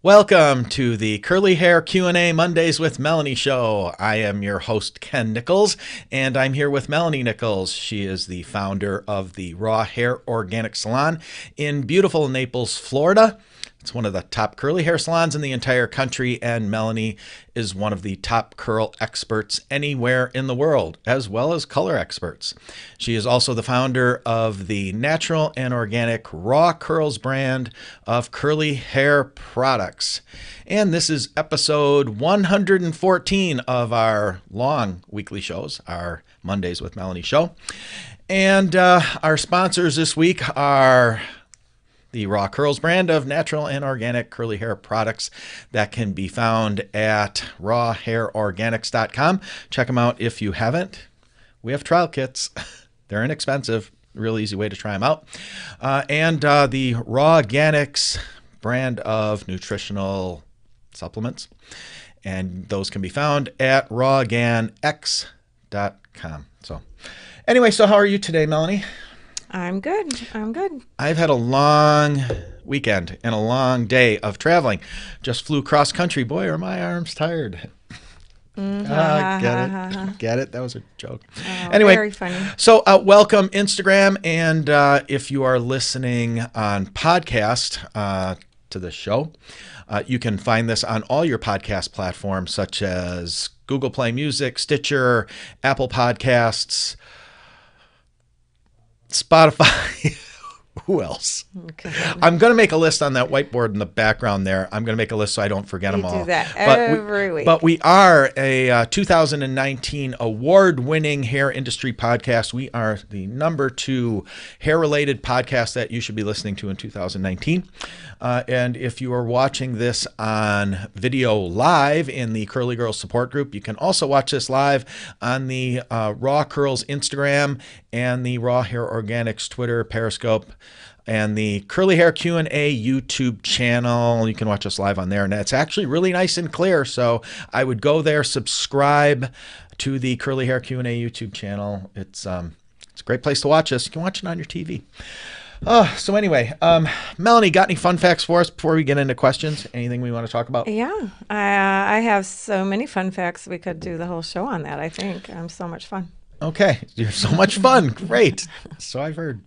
Welcome to the Curly Hair Q&A Mondays with Melanie show. I am your host, Ken Nichols, and I'm here with Melanie Nichols. She is the founder of the Raw Hair Organic Salon in beautiful Naples, Florida. It's one of the top curly hair salons in the entire country, and Melanie is one of the top curl experts anywhere in the world, as well as color experts. She is also the founder of the natural and organic Raw Curls brand of curly hair products. And this is episode 114 of our long weekly shows, our Mondays with Melanie show. And our sponsors this week are the Raw Curls brand of natural and organic curly hair products that can be found at rawhairorganics.com. Check them out if you haven't. We have trial kits. They're inexpensive. Real easy way to try them out. And the Raw Organics brand of nutritional supplements. And those can be found at raworganics.com. So anyway, so how are you today, Melanie? I'm good. I've had a long weekend and a long day of traveling. Just flew cross country. Boy, are my arms tired. Get it? That was a joke. Oh, anyway, very funny. So welcome Instagram. And if you are listening on podcast to the show, you can find this on all your podcast platforms such as Google Play Music, Stitcher, Apple Podcasts, Spotify. Who else? Okay. I'm going to make a list on that whiteboard in the background there. I'm going to make a list so I don't forget them all. You do that every week. But we are a 2019 award-winning hair industry podcast. We are the number 2 hair-related podcast that you should be listening to in 2019. And if you are watching this on video live in the Curly Girls support group, you can also watch this live on the Raw Curls Instagram and the Raw Hair Organics Twitter, Periscope, and the Curly Hair Q&A YouTube channel. You can watch us live on there, and it's actually really nice and clear. So I would go there, subscribe to the Curly Hair Q&A YouTube channel. It's a great place to watch us. You can watch it on your TV. So anyway, Melanie, got any fun facts for us before we get into questions? Anything we want to talk about? Yeah, I have so many fun facts. We could do the whole show on that, I think. I'm so much fun. Okay. You're so much fun. Great. So I've heard.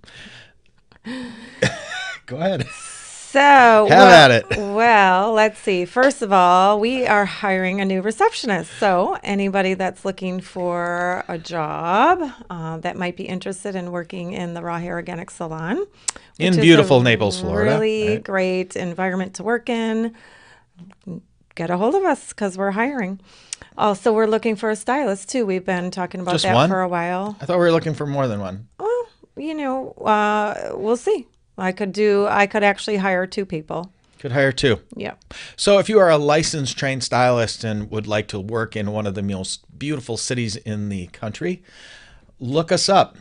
Go ahead. So, at it. Well, let's see. First of all, we are hiring a new receptionist. So anybody that's looking for a job that might be interested in working in the Raw Hair Organic Salon. In beautiful Naples, Florida. Really great environment to work in. Get a hold of us because we're hiring. Also, we're looking for a stylist too. We've been talking about Just that one? for a while. I thought we were looking for more than one. Well, we'll see. I could actually hire 2 people. Could hire 2. Yeah. So if you are a licensed trained stylist and would like to work in one of the most beautiful cities in the country, look us up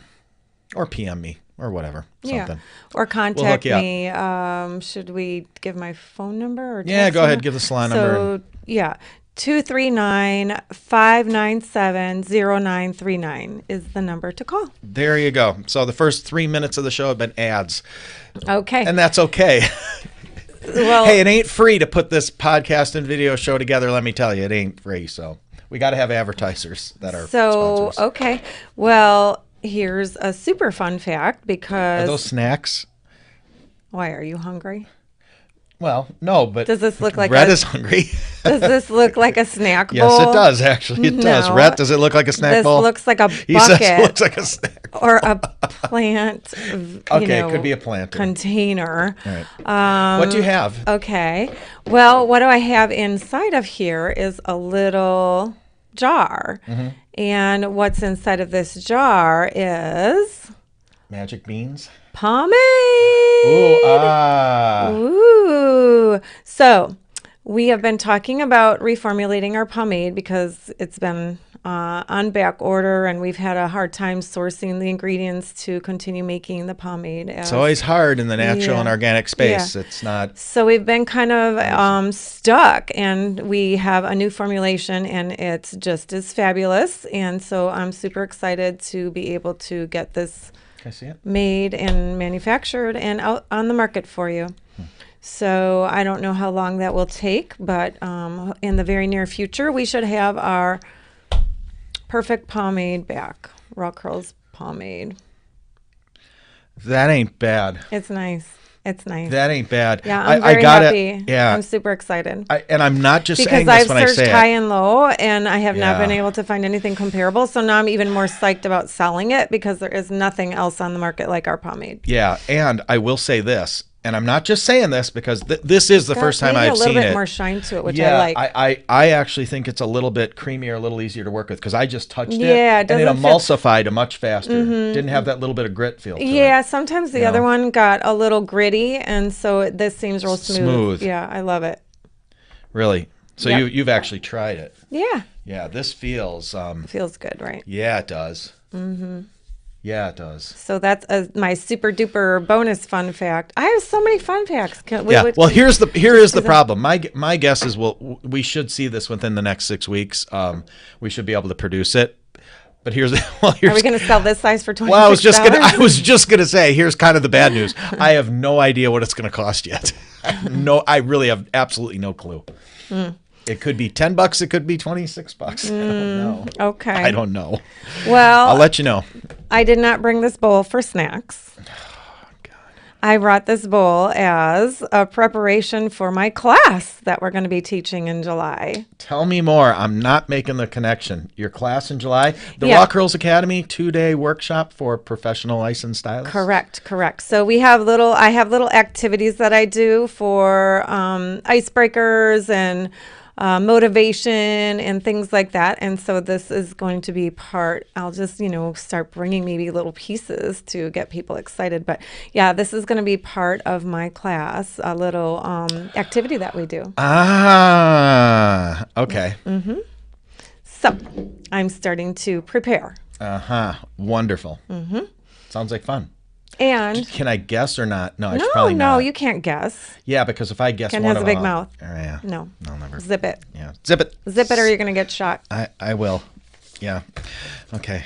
or PM me or whatever. Yeah. Something. Or contact We'll hook me. Should we give my phone number? Or Yeah, text go ahead. number? Give the salon number. So, yeah. 239-597-0939 is the number to call. There you go. So the first 3 minutes of the show have been ads. Okay. And that's okay. Well, Hey, it ain't free to put this podcast and video show together. Let me tell you, it ain't free. So we got to have advertisers that are sponsors. Okay. Well, here's a super fun fact because... Are those snacks? Why, are you hungry? Well, no, but Does this look like Rhett is hungry. Does this look like a snack bowl? Yes, it does, actually. It does. No. Rhett, does it look like a snack bowl? This looks like a bucket. He says it looks like a snack bowl. Or a plant, Okay, it could be a plant. container. All right. What do you have? Okay. Well, what do I have inside of here is a little jar. Mm-hmm. And what's inside of this jar is Magic beans? pomade. Ooh, Ooh. So we have been talking about reformulating our pomade because it's been on back order, and we've had a hard time sourcing the ingredients to continue making the pomade. It's always hard in the natural and organic space. Yeah. It's not. So we've been kind of stuck, and we have a new formulation, and it's just as fabulous. And so I'm super excited to be able to get this Can I see it? made and manufactured and out on the market for you. So I don't know how long that will take, but in the very near future, we should have our perfect pomade back. Raw Curls pomade. That ain't bad. It's nice. It's nice. That ain't bad. Yeah, I'm I very got happy. it. Yeah. I'm super excited. And I'm not just saying Because this I've when I searched say high it. and low, and I have not been Yeah. able to find anything comparable. So now I'm even more psyched about selling it because there is nothing else on the market like our pomade. Yeah. And I will say this, and I'm not just saying this because this is the Got first time maybe I've a little seen bit it. more shine to it, which Yeah, I like. I actually think it's a little bit creamier, a little easier to work with because I just touched Yeah, it it and it doesn't feel- emulsified much faster. Didn't have that little bit of grit feel to Yeah, it. sometimes the You other know? one got a little gritty, and so this seems real smooth. Smooth. Yeah, I love it. Really. So Yep. you've actually tried it. Yeah, Yeah, this feels feels good, right? yeah, it does. Yeah, it does. So that's my super duper bonus fun fact. I have so many fun facts. Yeah. Well, here is the problem. My guess is we should see this within the next 6 weeks. We should be able to produce it. But here's Are we going to sell this size for $26? well, I was just gonna say, here's kind of the bad news. I have no idea what it's gonna cost yet. I really have absolutely no clue. It could be $10. It could be $26. I don't know. Okay. I don't know. Well, I'll let you know. I did not bring this bowl for snacks. I brought this bowl as a preparation for my class that we're going to be teaching in July. Tell me more. I'm not making the connection. Your class in July, the Yeah. Raw Curls Academy 2-day workshop for professional licensed stylists. Correct. So I have little activities that I do for icebreakers and motivation and things like that. And so this is going to be part, I'll just, start bringing maybe little pieces to get people excited. But yeah, this is going to be part of my class, a little activity that we do. Ah, okay. So I'm starting to prepare. Wonderful. Sounds like fun. And Can I guess or not? No, I should probably no, not. you can't guess. Yeah, because if I guess Ken one has of a big them, mouth. Yeah. No. I'll never. Zip it. Yeah. Zip it. Zip it or you're going to get shot. I will. Yeah. Okay.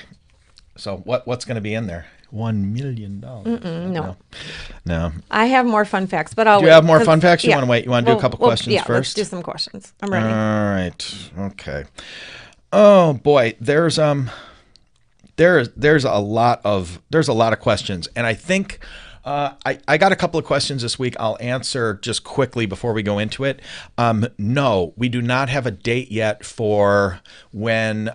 So what's going to be in there? $1 million. No. I have more fun facts, but I'll Do you wait, have more 'cause- fun facts? You yeah. want to wait? You want to do a couple questions yeah, first? let's do some questions. I'm ready. All right. Okay. Oh boy, there's a lot of questions, and I think I got a couple of questions this week. I'll answer just quickly before we go into it. No, we do not have a date yet for when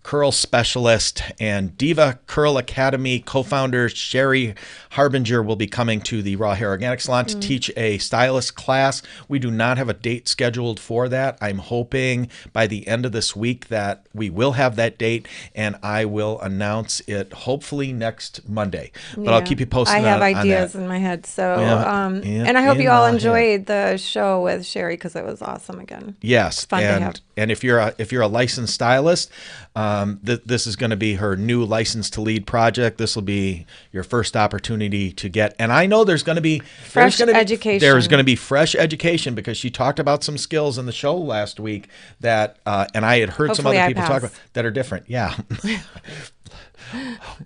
Curl Specialist and Diva Curl Academy co-founder Sherry Harbinger will be coming to the Raw Hair Organic Salon to teach a stylist class. We do not have a date scheduled for that. I'm hoping by the end of this week that we will have that date, and I will announce it hopefully next Monday. But I'll Yeah. keep you posted I have on ideas that. in my head. So, Yeah, and I hope in you all my head. enjoyed the show with Sherry because it was awesome again. Yes, Fun to have. and if you're a licensed stylist, this is going to be her new license to lead project. This will be your first opportunity to get. And I know there's going to be education. There's going to be fresh education because she talked about some skills in the show last week that, and I had heard some Hopefully other I people pass. talk about that are different. Yeah,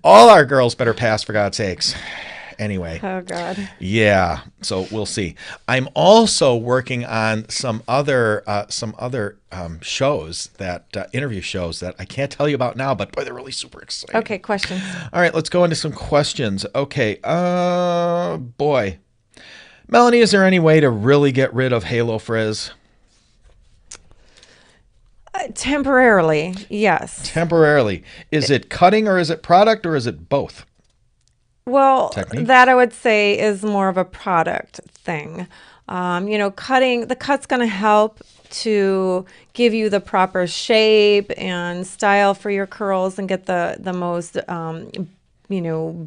all our girls better pass for God's sakes. Anyway. Oh God. Yeah, so we'll see. I'm also working on some other shows that interview shows that I can't tell you about now, but boy, they're really super exciting. Okay, questions. All right, let's go into some questions. Okay, boy, Melanie, is there any way to really get rid of halo frizz? Temporarily, yes. Temporarily, is it cutting or is it product or is it both? Well, Technique? that I would say is more of a product thing. Cutting, the cut's going to help to give you the proper shape and style for your curls and get the most,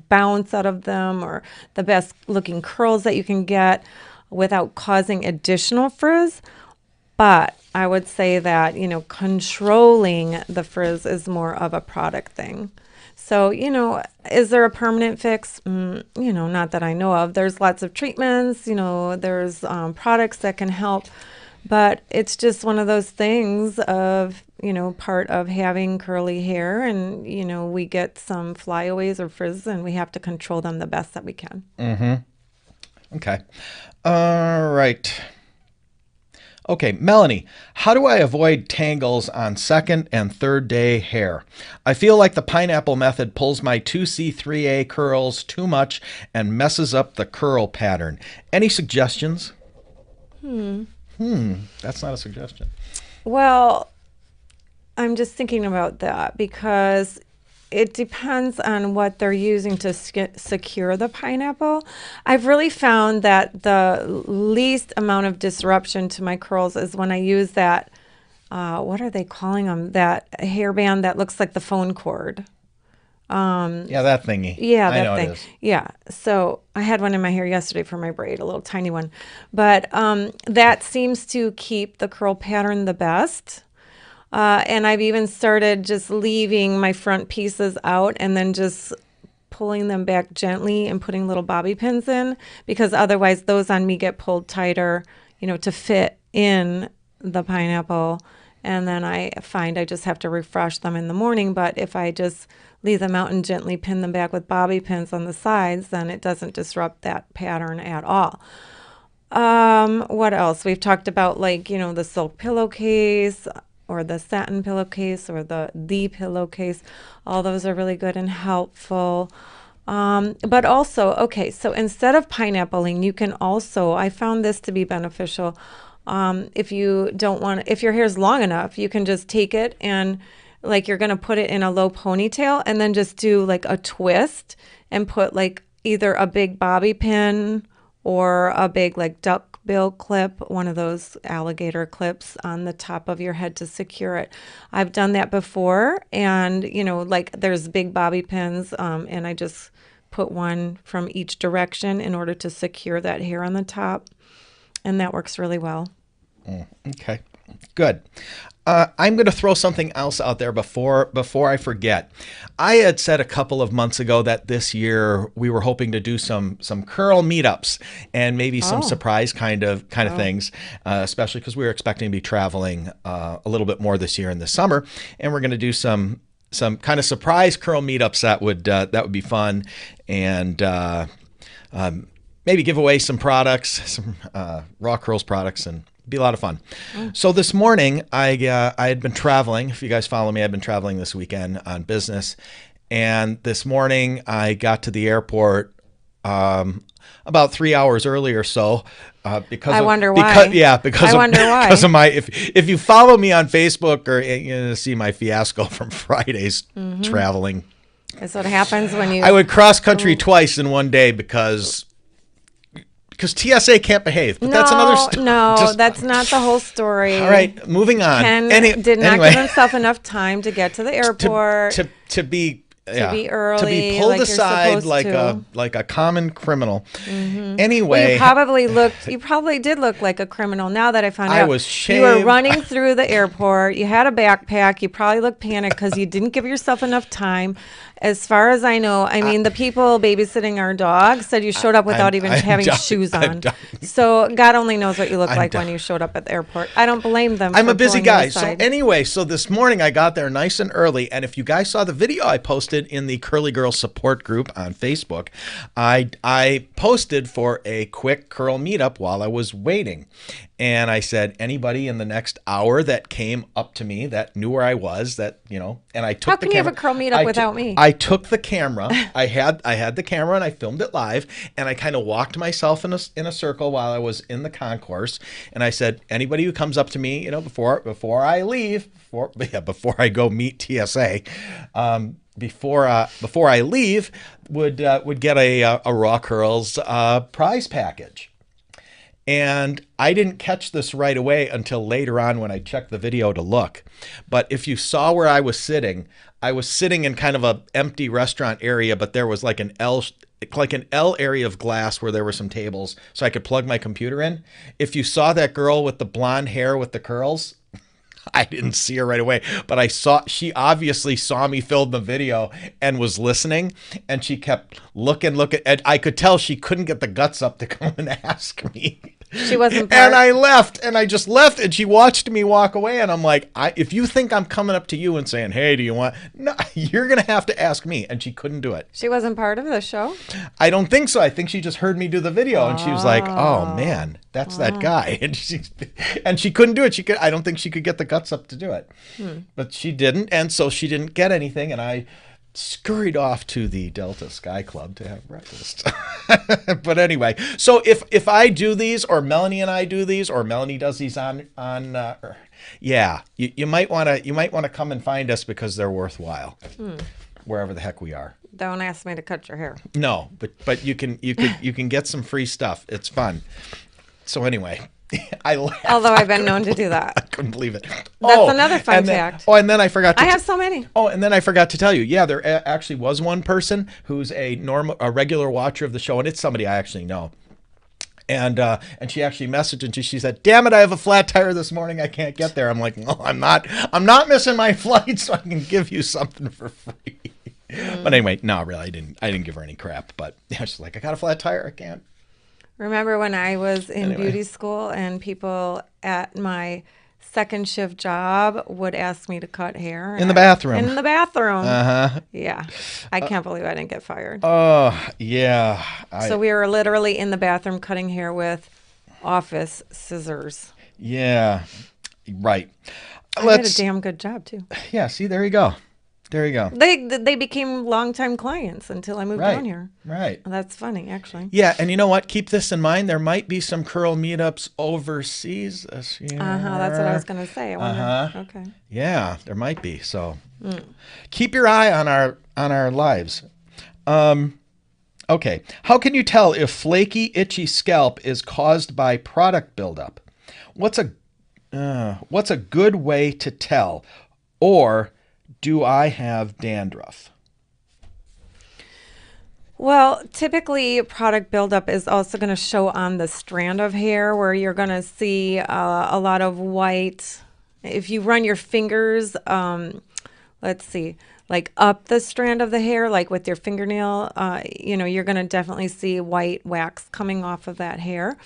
bounce out of them or the best looking curls that you can get without causing additional frizz. But I would say that, controlling the frizz is more of a product thing. So, is there a permanent fix? Not that I know of. There's lots of treatments, there's products that can help. But it's just one of those things of, part of having curly hair and, we get some flyaways or frizz and we have to control them the best that we can. Okay. All right. Okay, Melanie, how do I avoid tangles on second and third day hair? I feel like the pineapple method pulls my 2C3A curls too much and messes up the curl pattern. Any suggestions? That's not a suggestion. Well, I'm just thinking about that because it depends on what they're using to secure the pineapple. I've really found that the least amount of disruption to my curls is when I use that, what are they calling them? That hairband that looks like the phone cord. Yeah, that thingy. Yeah, I that know it thing. is. Yeah. So I had one in my hair yesterday for my braid, a little tiny one. But that seems to keep the curl pattern the best. And I've even started just leaving my front pieces out and then just pulling them back gently and putting little bobby pins in, because otherwise those on me get pulled tighter, to fit in the pineapple. And then I find I just have to refresh them in the morning. But if I just leave them out and gently pin them back with bobby pins on the sides, then it doesn't disrupt that pattern at all. What else? We've talked about, like, the silk pillowcase or the satin pillowcase or the pillowcase. All those are really good and helpful. But also, okay, so instead of pineappling, you can also, I found this to be beneficial. If you don't want, if your hair is long enough, you can just take it and, like, you're going to put it in a low ponytail and then just do like a twist and put like either a big bobby pin or a big like duck bill clip, one of those alligator clips on the top of your head to secure it. I've done that before, and like there's big bobby pins, and I just put one from each direction in order to secure that hair on the top, and that works really well. Okay, good. I'm going to throw something else out there before I forget. I had said a couple of months ago that this year we were hoping to do some curl meetups and maybe some surprise kind of things, especially because we were expecting to be traveling a little bit more this year in the summer, and we're going to do some kind of surprise curl meetups that would be fun, and maybe give away some products, some Raw Curls products, and be a lot of fun. So this morning, I had been traveling. If you guys follow me, I've been traveling this weekend on business. And this morning, I got to the airport about 3 hours early or so. Because I of, wonder why. Because I wonder why. Because of my, if you follow me on Facebook, or see my fiasco from Friday's traveling. That's what happens when you. I would cross country twice in one day because TSA can't behave. But that's another story. No, that's not the whole story. All right, moving on. Ken did not give himself enough time to get to the airport. To be early, to be pulled like aside you're like a common criminal. Anyway, you probably did look like a criminal. Now that I found out, I was shaved. You were running through the airport. You had a backpack. You probably looked panicked because you didn't give yourself enough time. As far as I know, the people babysitting our dog said you showed up without even having shoes on. So God only knows what you look like when you showed up at the airport. I don't blame them. I'm a busy guy. So anyway, this morning I got there nice and early, and if you guys saw the video I posted in the Curly Girl support group on Facebook, I posted for a quick curl meetup while I was waiting. And I said, anybody in the next hour that came up to me that knew where I was, and I took the camera. How can you have a curl meetup without me? I took the camera. I had the camera and I filmed it live, and I kind of walked myself in a circle while I was in the concourse. And I said, anybody who comes up to me, before I leave, before I go meet TSA, before I leave, would get a Raw Curls prize package. And I didn't catch this right away until later on when I checked the video to look. But if you saw where I was sitting in kind of a empty restaurant area, but there was like an L area of glass where there were some tables so I could plug my computer in. If you saw that girl with the blonde hair with the curls, I didn't see her right away, but she obviously saw me film the video and was listening, and she kept looking, and I could tell she couldn't get the guts up to come and ask me. She wasn't And part. I left, and I just left, and she watched me walk away, and I'm like, if you think I'm coming up to you and saying, hey, do you want, no, you're going to have to ask me. And she couldn't do it. She wasn't part of the show. I don't think so. I think she just heard me do the video, and she was like, oh Oh, man, that's that guy. And she couldn't do it. I don't think she could get the guts up to do it. But she didn't, and so she didn't get anything, and I scurried off to the Delta Sky Club to have breakfast. But anyway, so if I do these, or Melanie and I do these, or Melanie does these yeah, you might want to come and find us, because they're worthwhile, wherever the heck we are. don't ask me to cut your hair. No, but you can get some free stuff. It's fun. So anyway, I laughed. Although I've been known to do I that. couldn't believe it. That's another fun and then, fact. Oh, and then I forgot to I have so many. Oh, and then I forgot to tell you. Yeah, there actually was one person who's a regular watcher of the show, and it's somebody I actually know. And she actually messaged, and she said, "Damn it, I have a flat tire this morning. I can't get there." I'm like, "No, I'm not missing my flight, so I can give you something for free." But anyway, no, really, I didn't give her any crap. But yeah, she's like, "I got a flat tire. I can't." Remember when I was in Anyway. beauty school and people at my second shift job would ask me to cut hair? In the bathroom. In the bathroom. Uh-huh. Yeah. I can't believe I didn't get fired. Oh, yeah. So we were literally in the bathroom cutting hair with office scissors. Yeah. Right. I did a damn good job too. Yeah, see, there you go. There you go. They became longtime clients until I moved Right. down here. Right. That's funny, actually. Yeah, and you know what? Keep this in mind. There might be some curl meetups overseas this year. That's what I was going to say. I wonder. Okay. Yeah, there might be. So keep your eye on our lives. Okay. How can you tell if flaky, itchy scalp is caused by product buildup? What's a good way to tell? Or do I have dandruff? Well, typically product buildup is also going to show on the strand of hair, where you're going to see a lot of white. If you run your fingers, let's see, like up the strand of the hair, like with your fingernail, you're going to definitely see white wax coming off of that hair.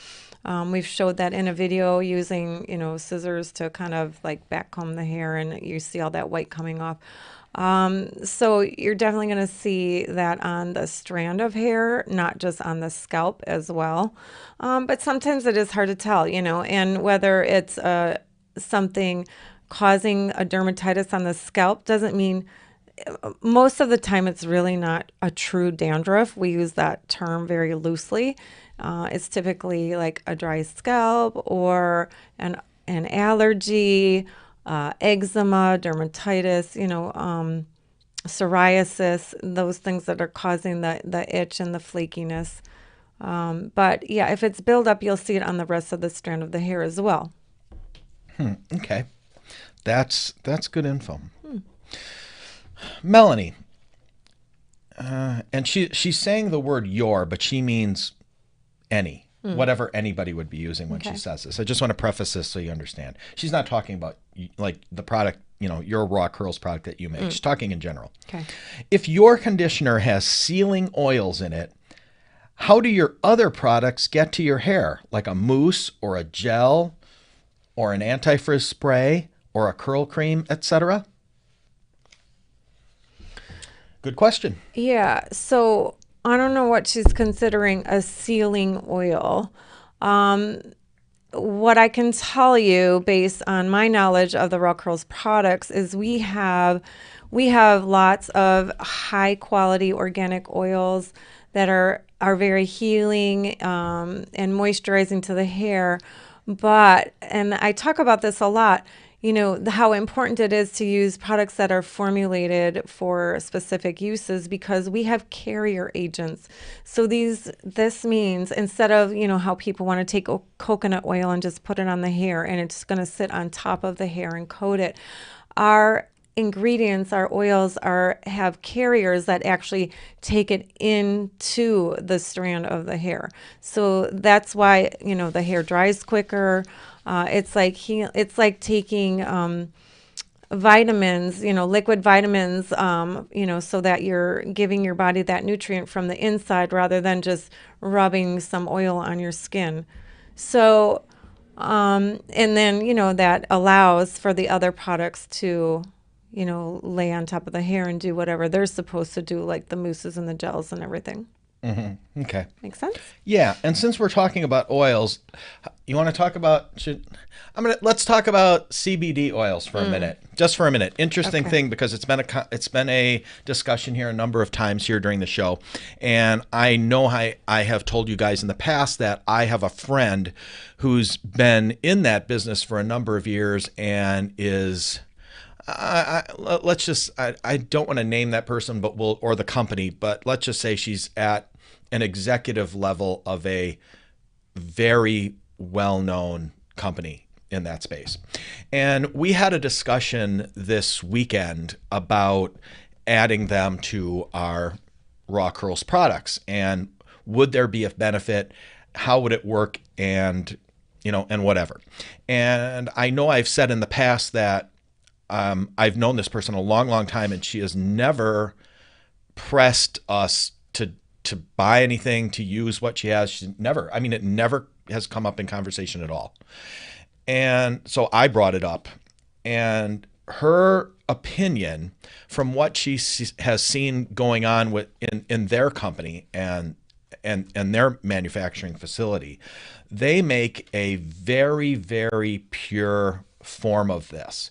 We've showed that in a video using, scissors to kind of like backcomb the hair, and you see all that white coming off. So you're definitely going to see that on the strand of hair, not just on the scalp as well. But sometimes it is hard to tell, and whether it's something causing a dermatitis on the scalp doesn't mean, most of the time it's really not a true dandruff. We use that term very loosely. It's typically like a dry scalp or an allergy, eczema, dermatitis, psoriasis, those things that are causing the itch and the flakiness. But yeah, if it's buildup, you'll see it on the rest of the strand of the hair as well. Okay. That's good info. Melanie, and she's saying the word your, but she means any, whatever anybody would be using when she says this. I just want to preface this so you understand. She's not talking about like the product, your Raw Curls product that you make. She's talking in general. Okay. If your conditioner has sealing oils in it, how do your other products get to your hair? Like a mousse or a gel or an anti-frizz spray or a curl cream, etc.? Good question. Yeah. So I don't know what she's considering a sealing oil. What I can tell you based on my knowledge of the Raw Curls products is we have lots of high quality organic oils that are very healing and moisturizing to the hair. And I talk about this a lot, how important it is to use products that are formulated for specific uses, because we have carrier agents. So this means instead of, how people want to take coconut oil and just put it on the hair and it's going to sit on top of the hair and coat it, our ingredients, our oils have carriers that actually take it into the strand of the hair. So that's why, the hair dries quicker. It's like taking vitamins, liquid vitamins, so that you're giving your body that nutrient from the inside rather than just rubbing some oil on your skin. So, and then, that allows for the other products to, lay on top of the hair and do whatever they're supposed to do, like the mousses and the gels and everything. Okay. Make sense? Yeah, and since we're talking about oils, you want to talk about let's talk about CBD oils for a minute. Just for a minute. Interesting Okay. thing because it's been a discussion here a number of times here during the show. And I know I have told you guys in the past that I have a friend who's been in that business for a number of years and is let's just I don't want to name that person or the company, but let's just say she's at an executive level of a very well-known company in that space. And we had a discussion this weekend about adding them to our Raw Curls products and would there be a benefit, how would it work, and and whatever. And I know I've said in the past that I've known this person a long, long time, and she has never pressed us to buy anything, to use what she has. She's never. I mean, it never has come up in conversation at all. And so I brought it up, and her opinion, from what she has seen going on in their company and their manufacturing facility, they make a very, very pure form of this.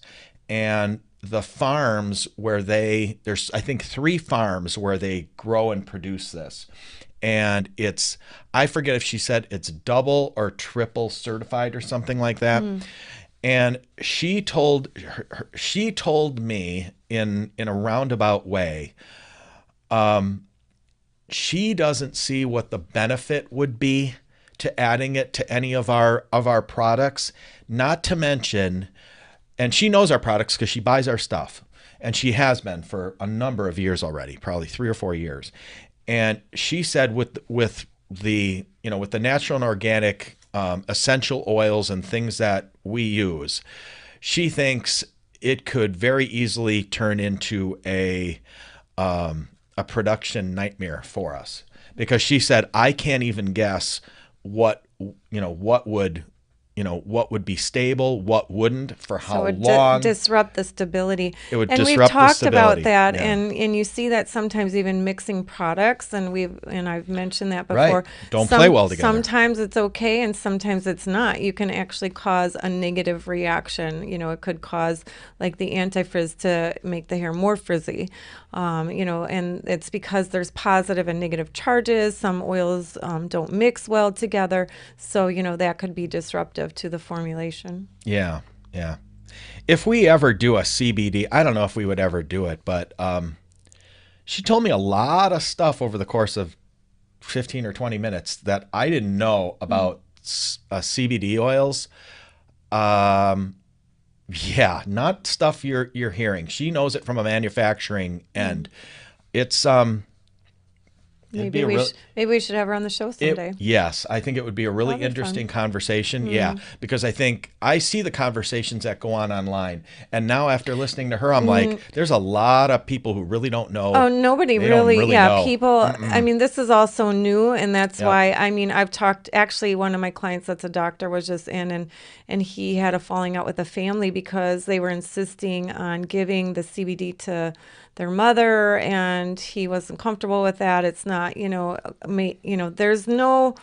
And the farms where there's I think 3 farms where they grow and produce this. And I forget if she said it's double or triple certified or something like that. And she told me in a roundabout way, she doesn't see what the benefit would be to adding it to any of our products, not to mention. And she knows our products because she buys our stuff. And she has been for a number of years already, probably 3 or 4 years. And she said with the natural and organic essential oils and things that we use, she thinks it could very easily turn into a production nightmare for us. Because she said, I can't even guess what would be stable, what wouldn't, for how So it long. disrupt the stability. It would And we've disrupt the talked stability. about that, Yeah. and you see that sometimes even mixing products, and I've mentioned that before. Right. Don't play well together. Sometimes it's okay, and sometimes it's not. You can actually cause a negative reaction. It could cause like the anti-frizz to make the hair more frizzy. And it's because there's positive and negative charges. Some oils don't mix well together, so that could be disruptive to the formulation. Yeah. Yeah. If we ever do a CBD, I don't know if we would ever do it, but she told me a lot of stuff over the course of 15 or 20 minutes that I didn't know about CBD oils. Yeah, not stuff you're hearing. She knows it from a manufacturing end. It's Maybe we should have her on the show someday. Yes, I think it would be a really That'd be interesting fun. conversation. Yeah, because I think I see the conversations that go on online, and now after listening to her, I'm like, there's a lot of people who really don't know. Oh, nobody They don't really, yeah, know. people, I mean, this is all so new, and that's Yep. why, I mean, I've talked, actually, one of my clients that's a doctor was just in, and he had a falling out with the family because they were insisting on giving the CBD to their mother, and he wasn't comfortable with that. It's not, there's no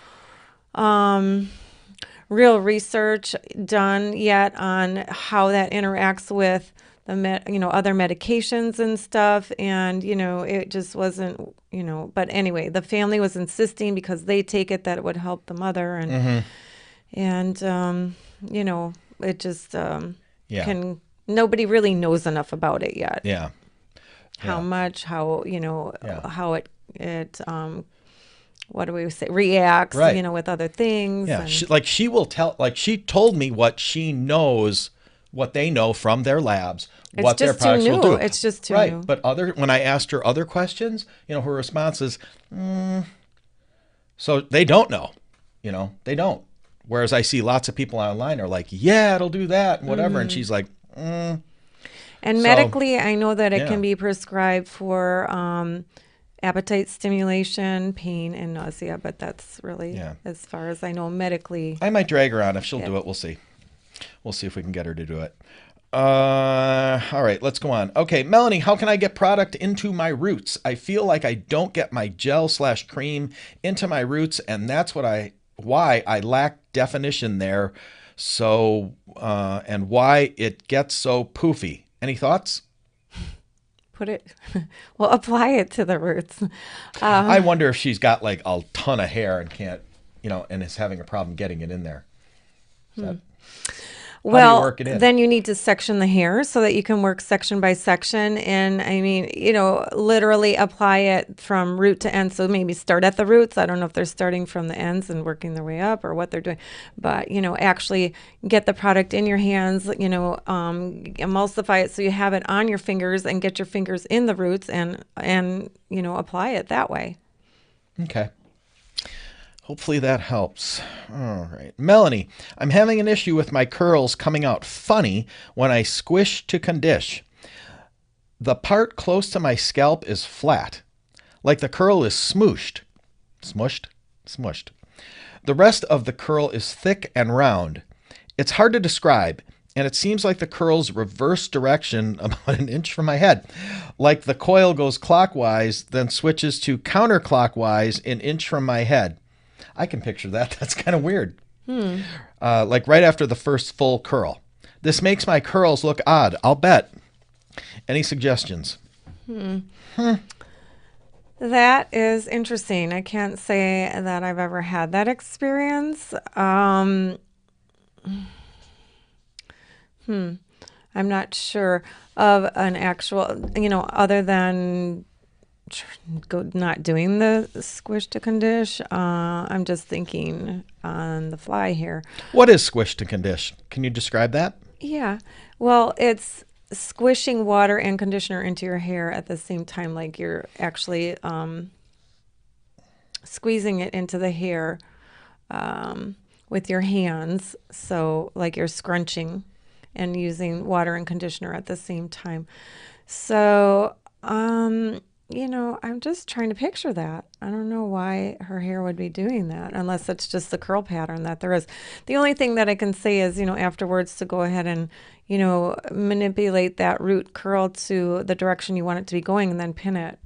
real research done yet on how that interacts with the other medications and stuff, and it just wasn't, but anyway, the family was insisting because they take it that it would help the mother, and it just Yeah. nobody really knows enough about it yet. Yeah. How Yeah. much, how Yeah. how it what do we say, reacts, Right. with other things. Yeah. And She will tell, she told me what she knows, what they know from their labs, It's what their just too products will new. do. It's just too right. new. But when I asked her other questions, her response is, so they don't know, they don't. Whereas I see lots of people online are like, yeah, it'll do that and whatever. And she's like, And So- medically, I know that it yeah. can be prescribed for appetite stimulation, pain, and nausea. But that's really, Yeah. as far as I know, medically. I might drag her on. If she'll Yeah. do it, we'll see. We'll see if we can get her to do it. All right, let's go on. Okay, Melanie, how can I get product into my roots? I feel like I don't get my gel/cream into my roots, and that's why I lack definition there. So, and why it gets so poofy. Any thoughts? Put it, well, apply it to the roots. I wonder if she's got like a ton of hair and can't, and is having a problem getting it in there. Is that, how do you Well, work it in? then you need to section the hair so that you can work section by section. And I mean, literally apply it from root to end. So maybe start at the roots. I don't know if they're starting from the ends and working their way up or what they're doing, but, actually get the product in your hands, emulsify it so you have it on your fingers and get your fingers in the roots and apply it that way. Okay. Hopefully that helps. All right. Melanie, I'm having an issue with my curls coming out funny when I squish to condish. The part close to my scalp is flat, like the curl is smooshed. Smushed. The rest of the curl is thick and round. It's hard to describe, and it seems like the curls reverse direction about an inch from my head. Like the coil goes clockwise, then switches to counterclockwise an inch from my head. I can picture that. That's kind of weird. Like right after the first full curl. This makes my curls look odd, I'll bet. Any suggestions? That is interesting. I can't say that I've ever had that experience. I'm not sure of an actual, other than not doing the squish to condish. I'm just thinking on the fly here. What is squish to condish? Can you describe that? Yeah. Well, it's squishing water and conditioner into your hair at the same time, like you're actually squeezing it into the hair with your hands. So, like you're scrunching and using water and conditioner at the same time. So, I'm just trying to picture that. I don't know why her hair would be doing that, unless it's just the curl pattern that there is. The only thing that I can say is, afterwards to go ahead and, manipulate that root curl to the direction you want it to be going and then pin it.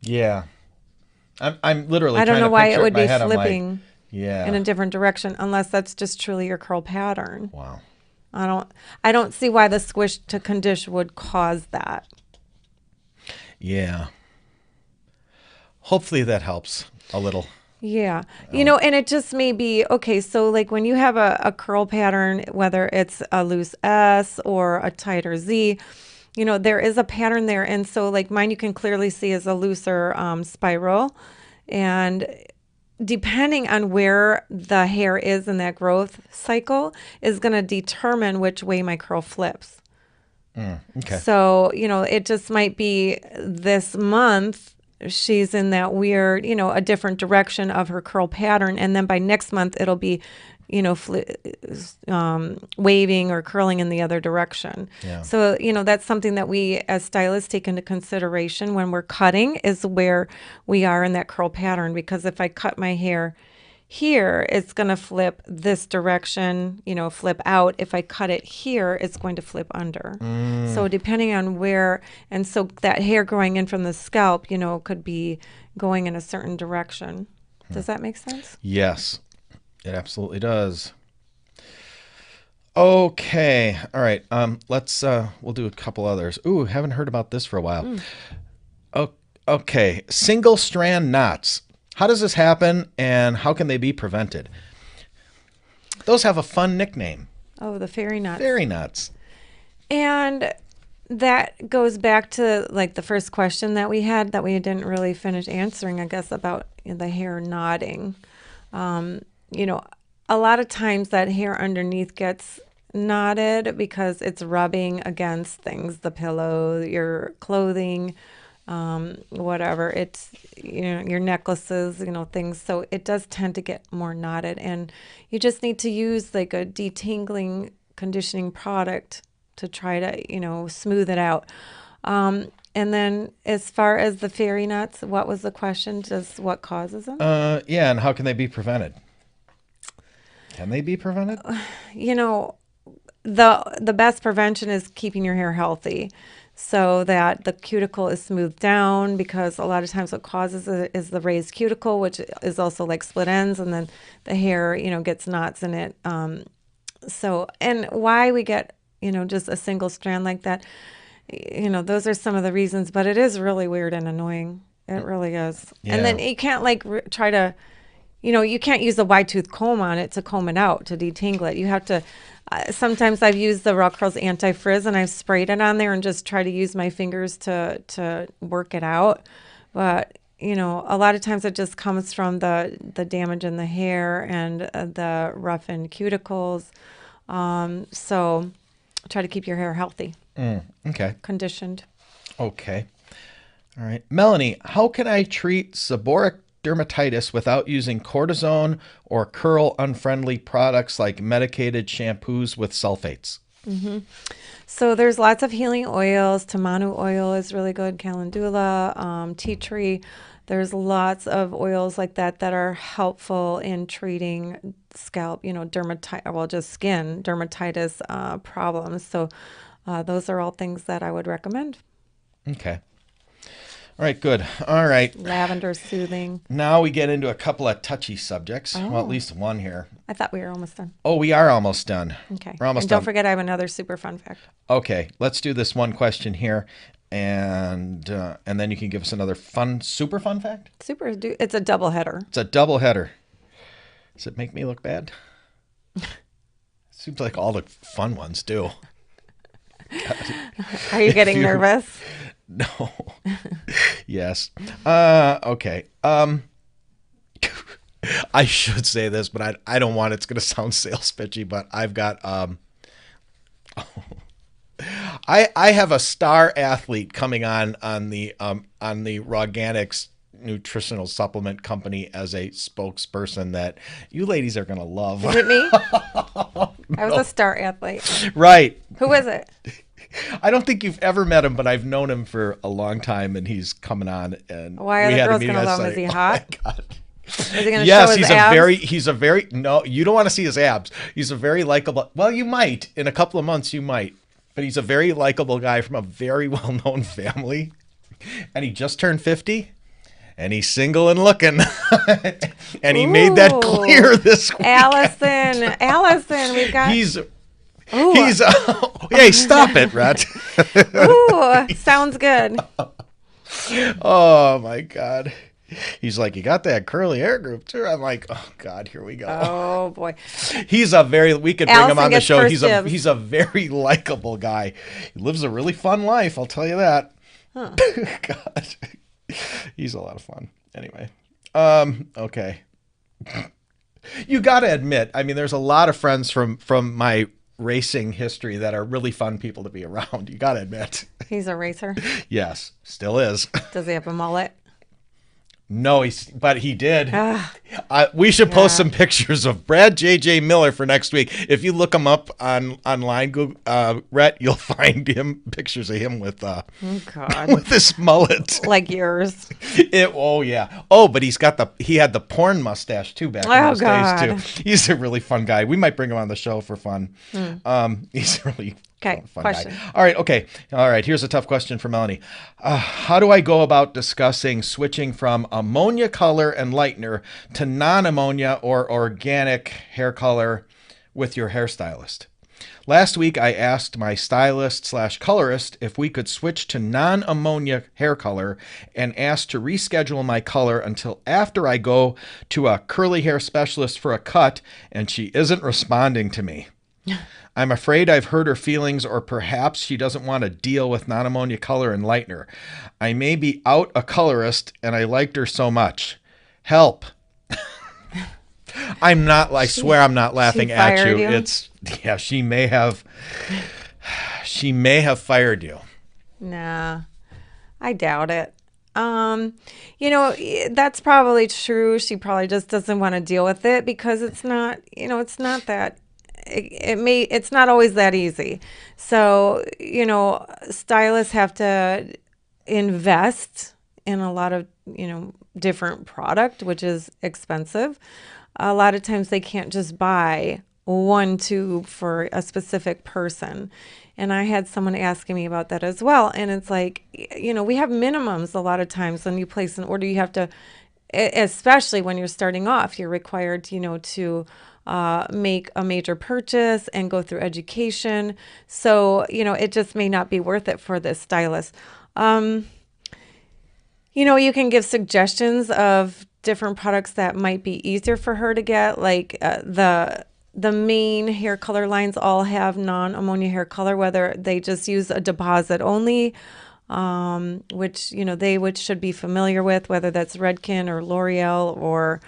Yeah. I'm literally I don't trying know to why picture it it would in my be head. I'm like, flipping yeah. in a different direction, unless that's just truly your curl pattern. Wow. I don't see why the squish to condish would cause that. Yeah. Hopefully that helps a little. Yeah. And it just may be, okay, so like when you have a curl pattern, whether it's a loose S or a tighter Z, there is a pattern there. And so like mine, you can clearly see is a looser spiral. And depending on where the hair is in that growth cycle is going to determine which way my curl flips. Okay. So, it just might be this month she's in that weird, a different direction of her curl pattern. And then by next month, it'll be, waving or curling in the other direction. Yeah. So, that's something that we as stylists take into consideration when we're cutting is where we are in that curl pattern. Because if I cut my hair here, it's going to flip this direction, flip out. If I cut it here, it's going to flip under. So depending on where, and so that hair growing in from the scalp, could be going in a certain direction. Does that make sense? Yes, it absolutely does. Okay. All right. We'll do a couple others. Ooh, haven't heard about this for a while. Okay. Single strand knots. How does this happen and how can they be prevented? Those have a fun nickname. Oh, the fairy knots. Fairy knots. And that goes back to like the first question that we had that we didn't really finish answering, I guess, about the hair knotting. A lot of times that hair underneath gets knotted because it's rubbing against things, the pillow, your clothing, whatever, it's, your necklaces, things. So it does tend to get more knotted, and you just need to use like a detangling conditioning product to try to, smooth it out. And then as far as the fairy nuts, what was the question? Just what causes them? Yeah, and how can they be prevented? Can they be prevented? You know, the best prevention is keeping your hair healthy so that the cuticle is smoothed down, because a lot of times what causes it is the raised cuticle, which is also like split ends, and then the hair, gets knots in it. And why we get, just a single strand like that, those are some of the reasons, but it is really weird and annoying. It really is. And Yeah. then you can't like try to, you can't use a wide tooth comb on it to comb it out, to detangle it. You have to, sometimes I've used the Raw Curls Anti-Frizz and I've sprayed it on there and just try to use my fingers to work it out. But, a lot of times it just comes from the damage in the hair and the roughened cuticles. So try to keep your hair healthy, Okay. conditioned. Okay. All right. Melanie, how can I treat seborrheic dermatitis without using cortisone or curl unfriendly products like medicated shampoos with sulfates? So there's lots of healing oils. Tamanu oil is really good. Calendula, tea tree. There's lots of oils like that are helpful in treating scalp, dermatitis, well, just skin dermatitis problems. So those are all things that I would recommend. Okay. All right, good. All right. Lavender soothing. Now we get into a couple of touchy subjects. Well, at Oh. least one here. I thought we were almost done. Oh, we are almost done. Okay. We're almost And don't done. forget, I have another super fun fact. Okay, let's do this one question here, and then you can give us another super fun fact. It's a double header. It's a double header. Does it make me look bad? Seems like all the fun ones do. Are you getting you- nervous? No. Yes. Okay. I should say this, but I don't want it's going to sound sales pitchy, but I've got I have a star athlete coming on the Organics nutritional supplement company as a spokesperson that you ladies are going to love. Is it me? I was a star athlete. Right. Who is it? I don't think you've ever met him, but I've known him for a long time, and he's coming on. And Why are we the had a girls meeting going to last love him? Is night. he Oh hot? my God. Is he going to Yes, show his he's abs? he's a very, no, you don't want to see his abs. He's a very likable, well, you might, in a couple of months, you might, but he's a very likable guy from a very well-known family, and he just turned 50, and he's single and looking, and he made that Ooh. clear this week. Allison, we've got. Ooh. He's, hey, stop it, Rhett. Ooh, sounds good. Oh my God. He's like, you got that curly hair group too. I'm like, oh God, here we go. Oh boy. We could bring him Allison on the gets show. first dibs. He's a very likable guy. He lives a really fun life, I'll tell you that. Huh. God. He's a lot of fun. Anyway. Okay. You got to admit, I mean, there's a lot of friends from my racing history that are really fun people to be around. You got to admit. He's a racer. Yes, still is. Does he have a mullet? No, but he did. Ah, We should post Yeah. some pictures of Brad J.J. Miller for next week. If you look him up online, Google, Rhett, you'll find pictures of him with oh God. with this mullet. Like yours. Oh yeah. Oh, but he had the porn mustache too back in Oh, those God. days too. He's a really fun guy. We might bring him on the show for fun. He's a really Okay, fun question. guy. All right. Okay. All right. Here's a tough question for Melanie. How do I go about discussing switching from ammonia color and lightener to non-ammonia or organic hair color with your hairstylist? Last week, I asked my stylist/colorist if we could switch to non-ammonia hair color and asked to reschedule my color until after I go to a curly hair specialist for a cut, and she isn't responding to me. I'm afraid I've hurt her feelings, or perhaps she doesn't want to deal with non-ammonia color and lightener. I may be out a colorist, and I liked her so much. Help. I swear I'm not laughing at fired you. you? She may have fired you. Nah, I doubt it. That's probably true. She probably just doesn't want to deal with it because it's not, it's not that. It's not always that easy. So, stylists have to, invest in a lot of, different product, which is expensive. A lot of times they can't just buy one tube for a specific person. And I had someone asking me about that as well. And it's like, we have minimums a lot of times when you place an order. You have to, especially when you're starting off, you're required, to make a major purchase and go through education. So, it just may not be worth it for this stylist. You can give suggestions of different products that might be easier for her to get, like the main hair color lines all have non-ammonia hair color, whether they just use a deposit only, which, they should be familiar with, whether that's Redken or L'Oreal or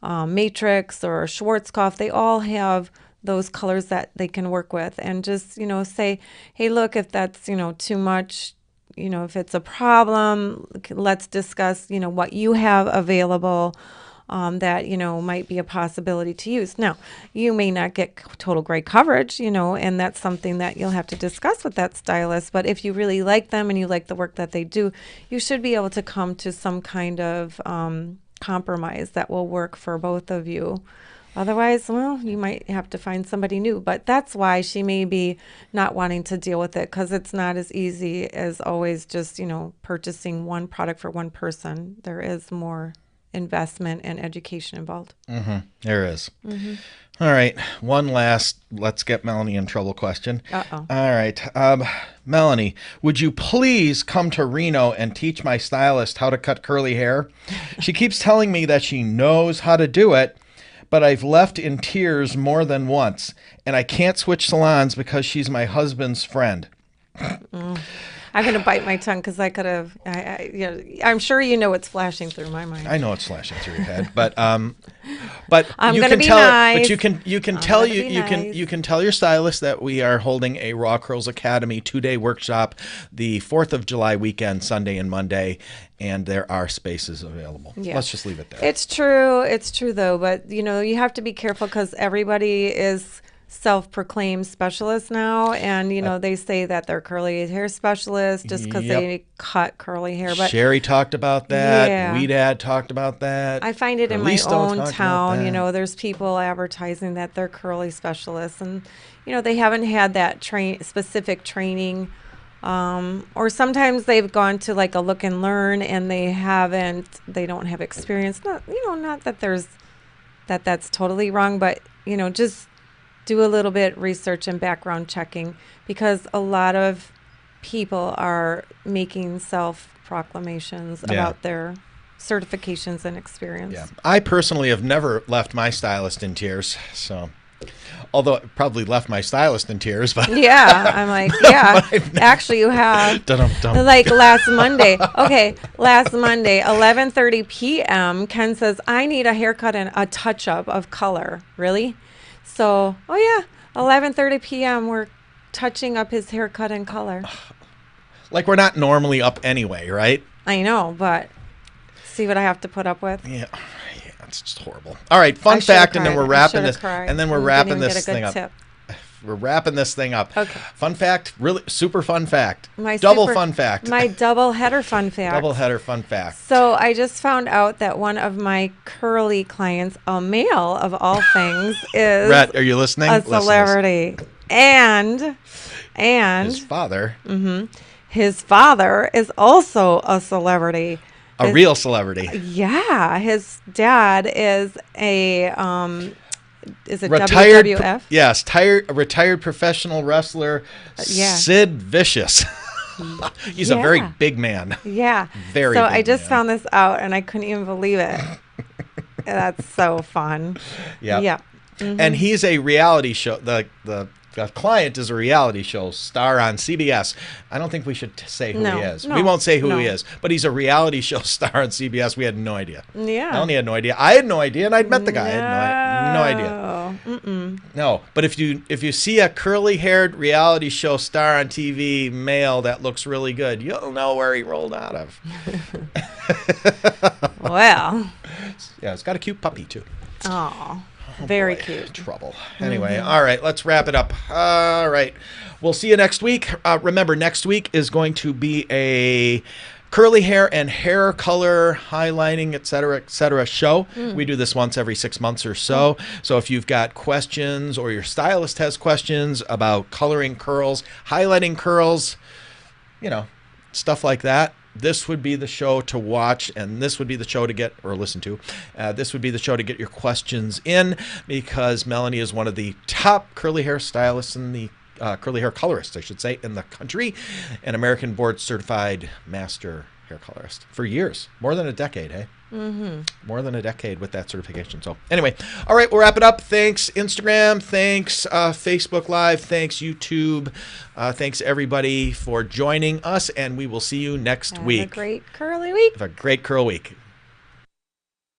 Matrix or Schwarzkopf. They all have those colors that they can work with, and just, say, hey, look, if that's, too much, if it's a problem, let's discuss, what you have available that, might be a possibility to use. Now, you may not get total gray coverage, and that's something that you'll have to discuss with that stylist. But if you really like them and you like the work that they do, you should be able to come to some kind of compromise that will work for both of you. Otherwise, well, you might have to find somebody new. But that's why she may be not wanting to deal with it, because it's not as easy as always just, purchasing one product for one person. There is more investment and education involved. There is. All right. One last, let's get Melanie in trouble question. Uh-oh. All right. Melanie, would you please come to Reno and teach my stylist how to cut curly hair? She keeps telling me that she knows how to do it, but I've left in tears more than once, and I can't switch salons because she's my husband's friend. I'm going to bite my tongue because I could have. I'm sure what's flashing through my mind. I know it's flashing through your head, but I'm you gonna can be tell. nice. But you can tell nice. you can tell your stylist that we are holding a Raw Curls Academy 2-day workshop the 4th of July weekend, Sunday and Monday, and there are spaces available. Yeah. Let's just leave it there. It's true though, but you have to be careful because everybody is self-proclaimed specialists now, and they say that they're curly hair specialists just because they cut curly hair. But Sherry talked about that. Yeah. We Dad talked about that. I find it in my Listo own talked town. about that. There's people advertising that they're curly specialists, and they haven't had that specific training, or sometimes they've gone to like a look and learn, and they don't have experience. Not that that's totally wrong, but just do a little bit research and background checking, because a lot of people are making self-proclamations about their certifications and experience. Yeah. I personally have never left my stylist in tears, so although I probably left my stylist in tears, but yeah, I'm like, yeah, actually you have. Dum-dum-dum. Like last Monday, 11:30 p.m. Ken says, I need a haircut and a touch-up of color. Really? So, 11:30 p.m. we're touching up his haircut and color. Like we're not normally up anyway, right? I know, but see what I have to put up with? Yeah, it's just horrible. All right, fun fact, and then we're wrapping this. Cried. And then we're wrapping this thing up. Tip. We're wrapping this thing up. Okay. Fun fact, really super fun fact. My fun fact. My double header fun fact. Double header fun fact. So I just found out that one of my curly clients, a male of all things, is Rhett, are you listening? a celebrity. And his father. His father is also a celebrity. A real celebrity. Yeah. His dad is a retired WWF? Yes, retired professional wrestler Sid Vicious. He's a very big man. Yeah. Very so big I just man. found this out and I couldn't even believe it. That's so fun. Yeah. Yeah. And he's a reality show. The client is a reality show star on CBS. I don't think we should say who he is. We won't say who he is, but he's a reality show star on CBS. We had no idea. Yeah. Melanie had no idea. I had no idea, and I'd met the guy. I had no idea. Mm-mm. No, but if you see a curly-haired reality show star on TV, male that looks really good, you'll know where he rolled out of. Well. Yeah, it's got a cute puppy too. Oh, very boy, cute. Trouble. Anyway, all right, let's wrap it up. All right. We'll see you next week. Remember, next week is going to be a curly hair and hair color highlighting, et cetera show. We do this once every 6 months or so. So if you've got questions or your stylist has questions about coloring curls, highlighting curls, stuff like that, this would be the show to watch, and this would be the show to get, or listen to. This would be the show to get your questions in, because Melanie is one of the top curly hair stylists in the curly hair colorist, I should say, in the country, an American board certified master hair colorist for years, more than a decade, hey? More than a decade with that certification. So anyway, all right, we'll wrap it up. Thanks Instagram, thanks Facebook Live, thanks YouTube, thanks everybody for joining us, and we will see you next week. Have a great curly week. Have a great curl week.